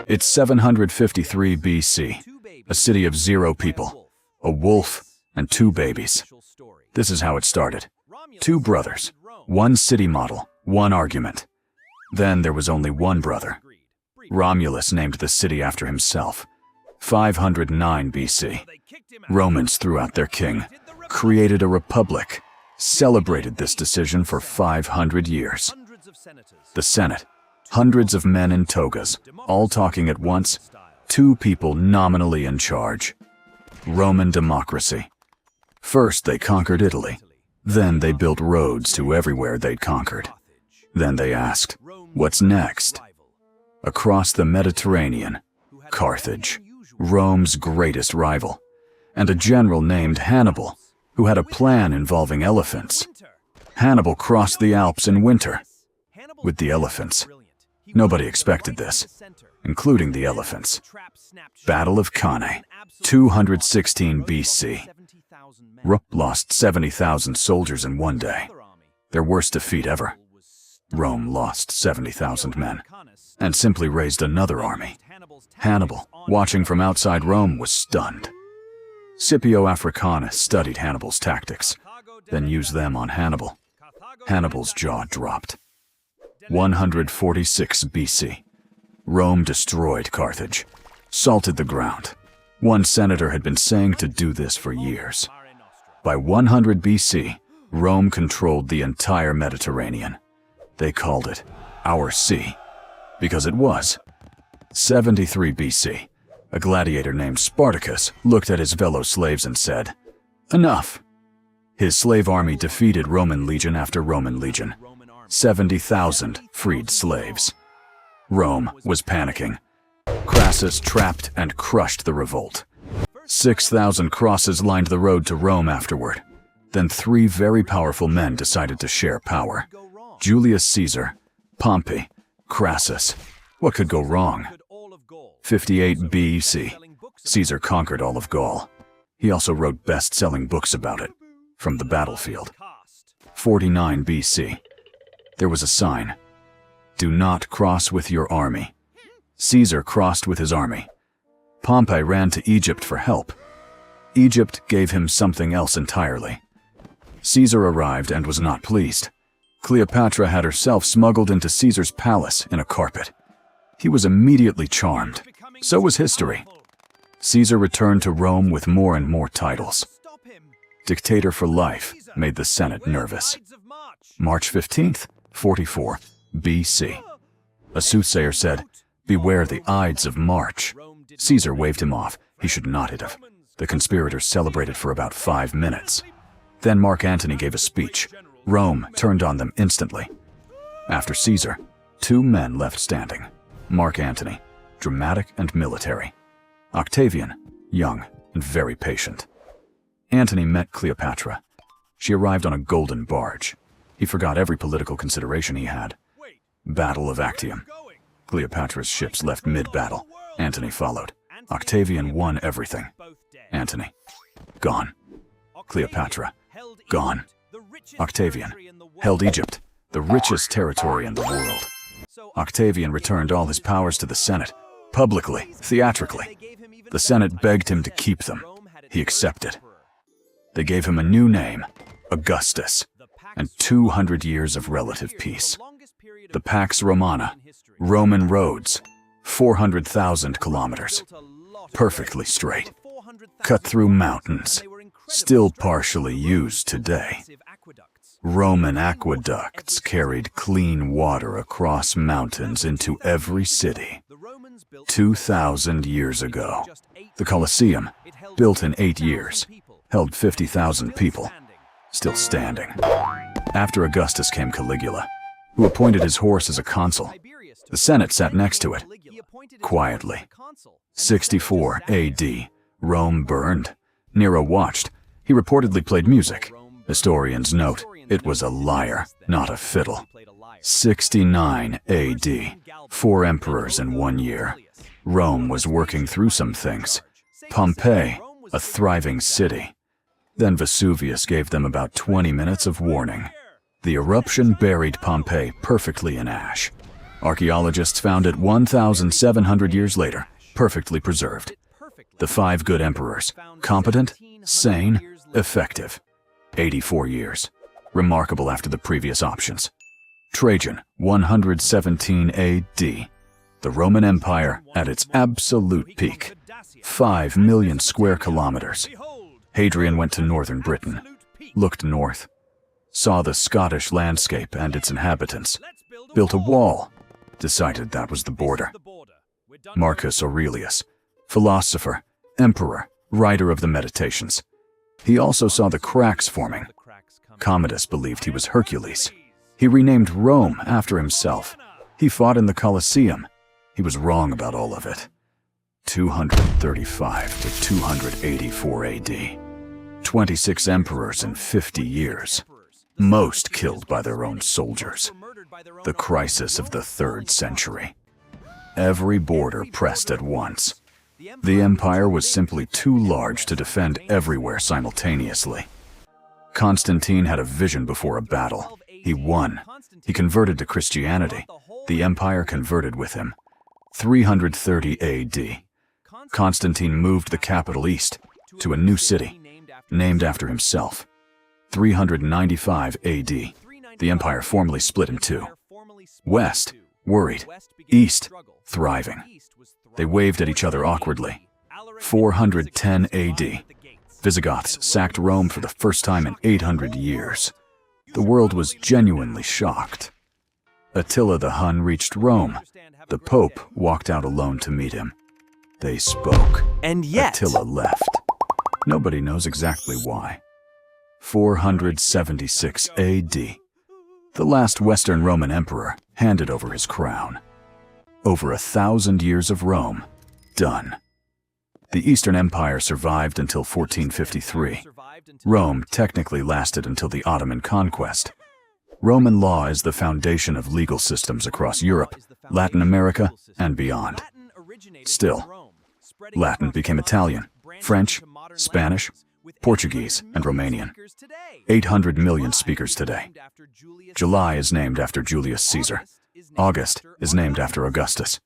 It's 753 BC, a city of 0 people, a wolf, and 2 babies. This is how it started. 2 brothers, 1 city model, 1 argument. Then there was only 1 brother. Romulus named the city after himself. 509 BC. Romans threw out their king, created a republic, celebrated this decision for 500 years. The Senate, hundreds of men in togas, all talking at once, 2 people nominally in charge. Roman democracy. First they conquered Italy. Then they built roads to everywhere they'd conquered. Then they asked, what's next? Across the Mediterranean, Carthage, Rome's greatest rival, and a general named Hannibal, who had a plan involving elephants. Hannibal crossed the Alps in winter with the elephants. Nobody expected this, including the elephants. Battle of Cannae, 216 BC. Rome lost 70,000 soldiers in one day, their worst defeat ever. Rome lost 70,000 men, and simply raised another army. Hannibal, watching from outside Rome, was stunned. Scipio Africanus studied Hannibal's tactics, then used them on Hannibal. Hannibal's jaw dropped. 146 BC. Rome destroyed Carthage, salted the ground. One senator had been saying to do this for years. By 100 BC, Rome controlled the entire Mediterranean. They called it our sea, because it was. 73 BC, a gladiator named Spartacus looked at his fellow slaves and said, enough. His slave army defeated Roman legion after Roman legion. 70,000 freed slaves. Rome was panicking. Crassus trapped and crushed the revolt. 6,000 crosses lined the road to Rome afterward. Then 3 very powerful men decided to share power. Julius Caesar, Pompey, Crassus. What could go wrong? 58 BC. Caesar conquered all of Gaul. He also wrote best-selling books about it, from the battlefield. 49 BC. There was a sign. Do not cross with your army. Caesar crossed with his army. Pompey ran to Egypt for help. Egypt gave him something else entirely. Caesar arrived and was not pleased. Cleopatra had herself smuggled into Caesar's palace in a carpet. He was immediately charmed. So was history. Caesar returned to Rome with more and more titles. Dictator for life made the Senate nervous. March 15th, 44 BC. A soothsayer said, beware the Ides of March. Caesar waved him off. He should not have. The conspirators celebrated for about 5 minutes. Then Mark Antony gave a speech. Rome turned on them instantly. After Caesar, 2 men left standing. Mark Antony, dramatic and military. Octavian, young and very patient. Antony met Cleopatra. She arrived on a golden barge. He forgot every political consideration he had. Battle of Actium. Cleopatra's ships left mid-battle. Antony followed. Octavian won everything. Antony, gone. Cleopatra, gone. Octavian held Egypt, the richest territory in the world. Octavian returned all his powers to the Senate, publicly, theatrically. The Senate begged him to keep them. He accepted. They gave him a new name, Augustus, and 200 years of relative peace. The Pax Romana, Roman roads, 400,000 kilometers, perfectly straight, cut through mountains, still partially used today. Roman aqueducts carried clean water across mountains into every city. 2,000 years ago, the Colosseum, built in 8 years, held 50,000 people, still standing. After Augustus came Caligula, who appointed his horse as a consul. The Senate sat next to it, quietly. 64 AD, Rome burned. Nero watched. He reportedly played music. Historians note, it was a lyre, not a fiddle. 69 AD, 4 emperors in 1 year. Rome was working through some things. Pompeii, a thriving city. Then Vesuvius gave them about 20 minutes of warning. The eruption buried Pompeii perfectly in ash. Archaeologists found it 1,700 years later, perfectly preserved. The 5 good emperors: competent, sane, effective. 84 years. Remarkable after the previous options. Trajan, 117 AD. The Roman Empire at its absolute peak. 5 million square kilometers. Hadrian went to northern Britain, looked north, saw the Scottish landscape and its inhabitants, built a wall, decided that was the border. Marcus Aurelius, philosopher, emperor, writer of the Meditations. He also saw the cracks forming. Commodus believed he was Hercules. He renamed Rome after himself. He fought in the Colosseum. He was wrong about all of it. 235 to 284 AD. 26 emperors in 50 years. Most killed by their own soldiers. The crisis of the 3rd century. Every border pressed at once. The empire was simply too large to defend everywhere simultaneously. Constantine had a vision before a battle. He won. He converted to Christianity. The empire converted with him. 330 AD. Constantine moved the capital east to a new city, named after himself. 395 AD. The empire formally split in two. West, worried. East, thriving. They waved at each other awkwardly. 410 AD. Visigoths sacked Rome for the first time in 800 years. The world was genuinely shocked. Attila the Hun reached Rome. The Pope walked out alone to meet him. They spoke. And yet, Attila left. Nobody knows exactly why. 476 AD. The last Western Roman emperor handed over his crown. Over 1,000 years of Rome, done. The Eastern Empire survived until 1453. Rome technically lasted until the Ottoman conquest. Roman law is the foundation of legal systems across Europe, Latin America, and beyond. Still, Latin became Italian, French, Spanish, Portuguese, and Romanian. 800 million speakers today. July is named after Julius Caesar. August is named after Augustus.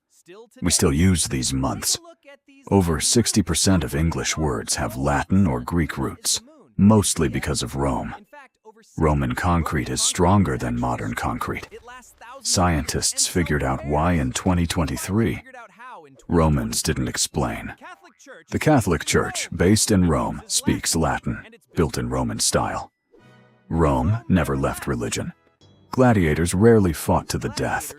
We still use these months. Over 60% of English words have Latin or Greek roots, mostly because of Rome. Roman concrete is stronger than modern concrete. Scientists figured out why in 2023. Romans didn't explain. The Catholic Church, based in Rome, speaks Latin, built in Roman style. Rome never left religion. Gladiators rarely fought to the death.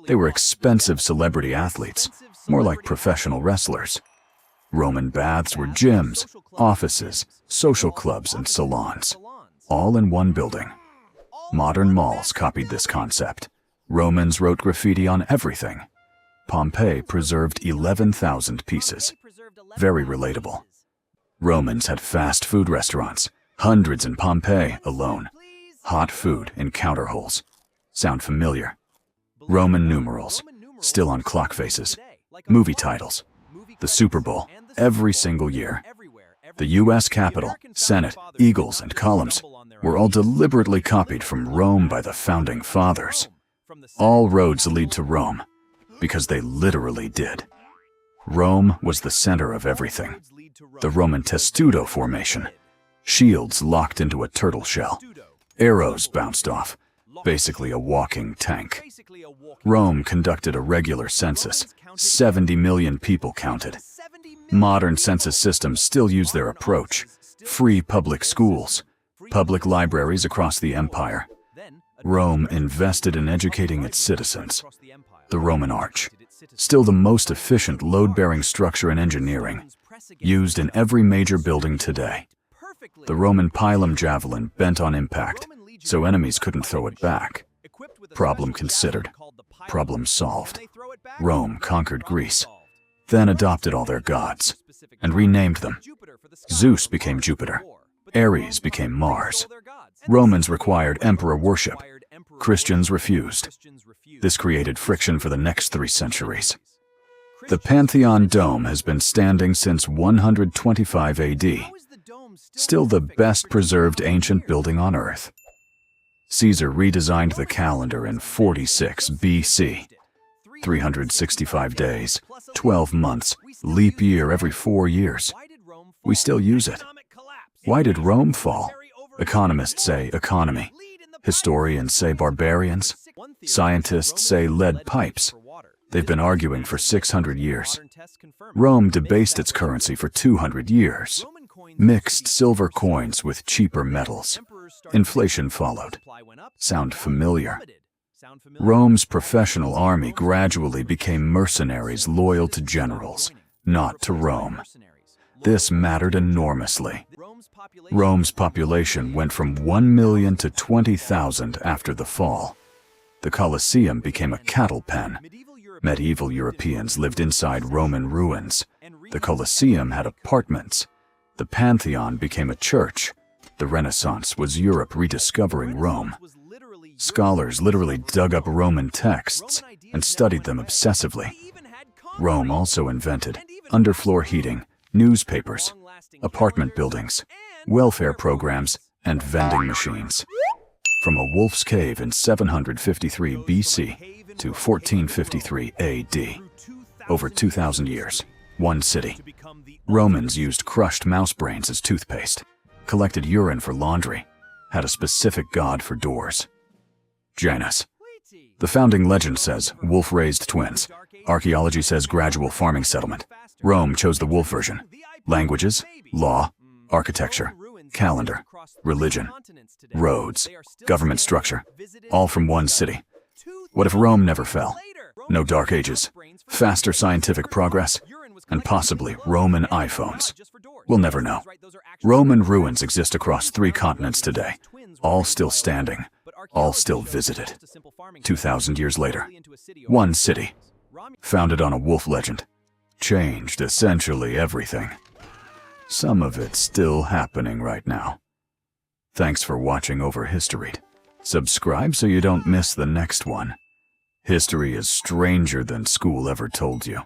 They were expensive celebrity athletes, more like professional wrestlers. Roman baths were gyms, offices, social clubs, and salons, all in one building. Modern malls copied this concept. Romans wrote graffiti on everything. Pompeii preserved 11,000 pieces. Very relatable. Romans had fast food restaurants, hundreds in Pompeii alone. Hot food in counter holes. Sound familiar? Roman numerals, still on clock faces. Movie titles. The Super Bowl, every single year. The U.S. Capitol, Senate, eagles, and columns were all deliberately copied from Rome by the founding fathers. All roads lead to Rome, because they literally did. Rome was the center of everything. The Roman testudo formation. Shields locked into a turtle shell. Arrows bounced off. Basically a walking tank. Rome conducted a regular census. 70 million people counted. Modern census systems still use their approach. Free public schools. Public libraries across the empire. Rome invested in educating its citizens. The Roman arch. Still the most efficient load-bearing structure in engineering. Used in every major building today. The Roman pilum javelin bent on impact, so enemies couldn't throw it back. Problem considered. Problem solved. Rome conquered Greece, then adopted all their gods, and renamed them. Zeus became Jupiter. Ares became Mars. Romans required emperor worship. Christians refused. This created friction for the next 3 centuries. The Pantheon Dome has been standing since 125 AD. Still the best preserved ancient building on Earth. Caesar redesigned the calendar in 46 BC. 365 days, 12 months, leap year every 4 years. We still use it. Why did Rome fall? Economists say economy. Historians say barbarians. Scientists say lead pipes. They've been arguing for 600 years. Rome debased its currency for 200 years. Mixed silver coins with cheaper metals. Inflation followed. Sound familiar? Rome's professional army gradually became mercenaries loyal to generals, not to Rome. This mattered enormously. Rome's population went from 1 million to 20,000 after the fall. The Colosseum became a cattle pen. Medieval Europeans lived inside Roman ruins. The Colosseum had apartments. The Pantheon became a church. The Renaissance was Europe rediscovering Rome. Scholars literally dug up Roman texts and studied them obsessively. Rome also invented underfloor heating, newspapers, apartment buildings, welfare programs, and vending machines. From a wolf's cave in 753 BC to 1453 AD, over 2,000 years, one city. Romans used crushed mouse brains as toothpaste, collected urine for laundry, had a specific god for doors. Janus. The founding legend says wolf-raised twins. Archaeology says gradual farming settlement. Rome chose the wolf version. Languages, law, architecture, calendar, religion, roads, government structure, all from one city. What if Rome never fell? No Dark Ages, faster scientific progress, and possibly Roman iPhones. We'll never know. Roman ruins exist across 3 continents today, all still standing, all still visited. 2,000 years later, one city, founded on a wolf legend, changed essentially everything. Some of it's still happening right now. Thanks for watching Over History. Subscribe so you don't miss the next one. History is stranger than school ever told you.